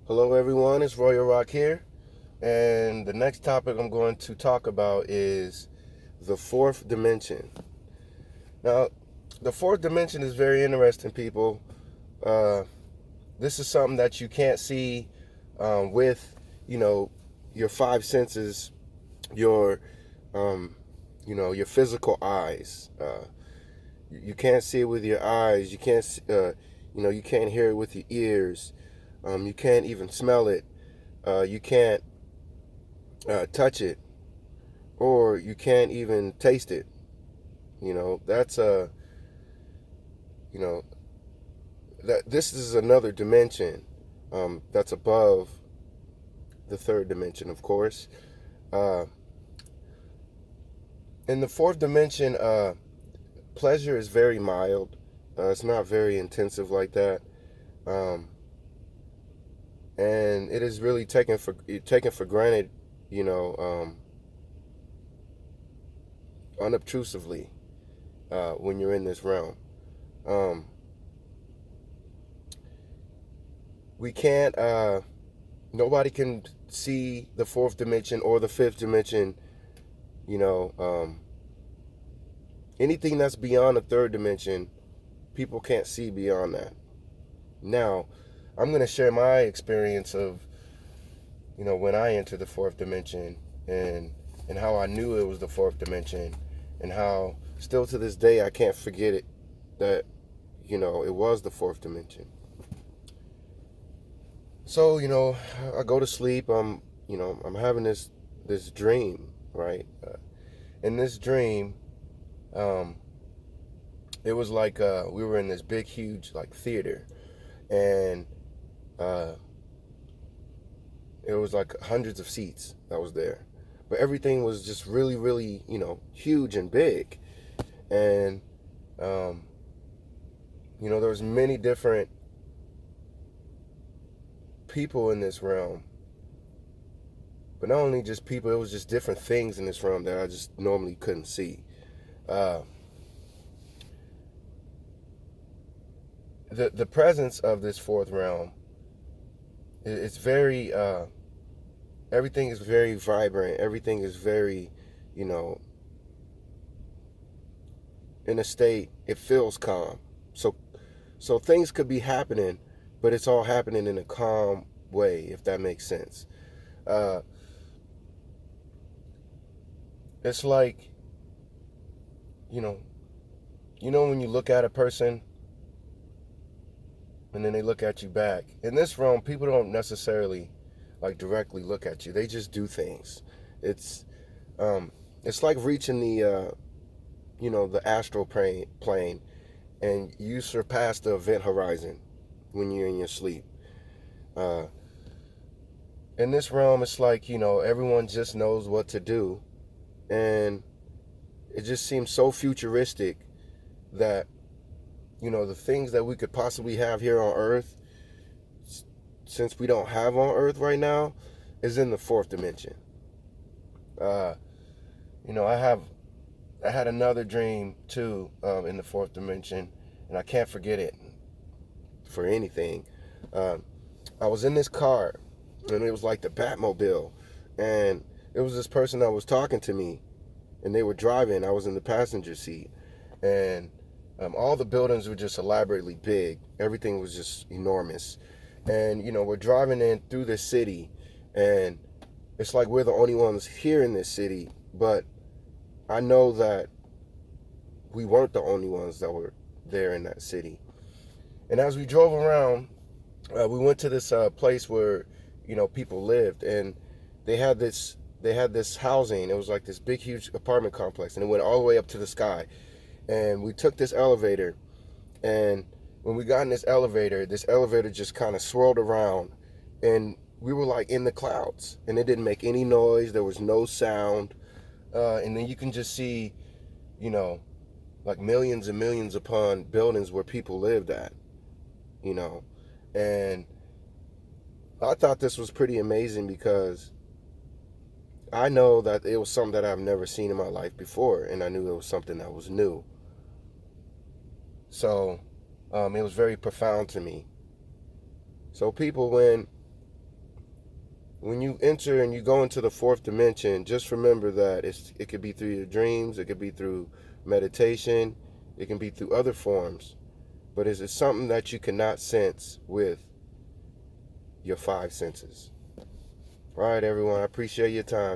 Hello, everyone. It's Royal Rock here. And the next topic I'm going to talk about is the fourth dimension. Now, the fourth dimension is very interesting, people. Uh, this is something that you can't see with, you know, your five senses, your, your physical eyes. You can't see it with your eyes. You can't, you can't hear it with your ears. You can't even smell it. You can't touch it, or you can't even taste it. That's you know that this is another dimension that's above the third dimension, of course. Uh, in the fourth dimension, pleasure is very mild. It's not very intensive like that, um, and it is really taken for granted. You know, unobtrusively when you're in this realm. Um, we can't. Nobody can see the fourth dimension or the fifth dimension. You know, anything that's beyond the third dimension, people can't see beyond that. Now, I'm going to share my experience of, when I entered the fourth dimension and how I knew it was the fourth dimension, and how still to this day I can't forget it, that it was the fourth dimension. So, I go to sleep. I'm having this dream, right? In this dream, um, it was like we were in this big, huge like theater, and uh, it was like hundreds of seats that was there, but everything was just really, really, huge and big, and um, there was many different people in this realm. But not only just people, it was just different things in this realm that I just normally couldn't see. Uh, the presence of this fourth realm, it's very everything is very vibrant. Everything is very, you know, in a state. It feels calm. So things could be happening, but it's all happening in a calm way, if that makes sense. Uh, it's like, you know, when you look at a person and then they look at you back. In this realm, people don't necessarily like directly look at you. They just do things. It's um, it's like reaching the astral plane, and you surpass the event horizon when you're in your sleep. Uh, in this realm, it's like everyone just knows what to do, and it just seems so futuristic that the things that we could possibly have here on Earth, since we don't have on Earth right now, is in the fourth dimension. Uh, I had another dream too, in the fourth dimension, and I can't forget it for anything. Uh, I was in this car, and it was like the Batmobile, and it was this person that was talking to me, and they were driving. I was in the passenger seat, and all the buildings were just elaborately big. Everything was just enormous, and we're driving in through this city, and it's like we're the only ones here in this city, but I know that we weren't the only ones that were there in that city. And as we drove around, we went to this place where people lived, and they had this housing. It was like this big, huge apartment complex, and it went all the way up to the sky. And we took this elevator, and when we got in this elevator just kind of swirled around, and we were like in the clouds, and it didn't make any noise. There was no sound, and then you can just see, you know, like millions and millions upon buildings where people lived at, you know. And I thought this was pretty amazing because I know that it was something that I've never seen in my life before, and I knew it was something that was new. So it was very profound to me. So people, when when you enter and you go into the fourth dimension, just remember that it could be through your dreams, it could be through meditation, it can be through other forms, but it's something that you cannot sense with your five senses. All right, everyone, I appreciate your time.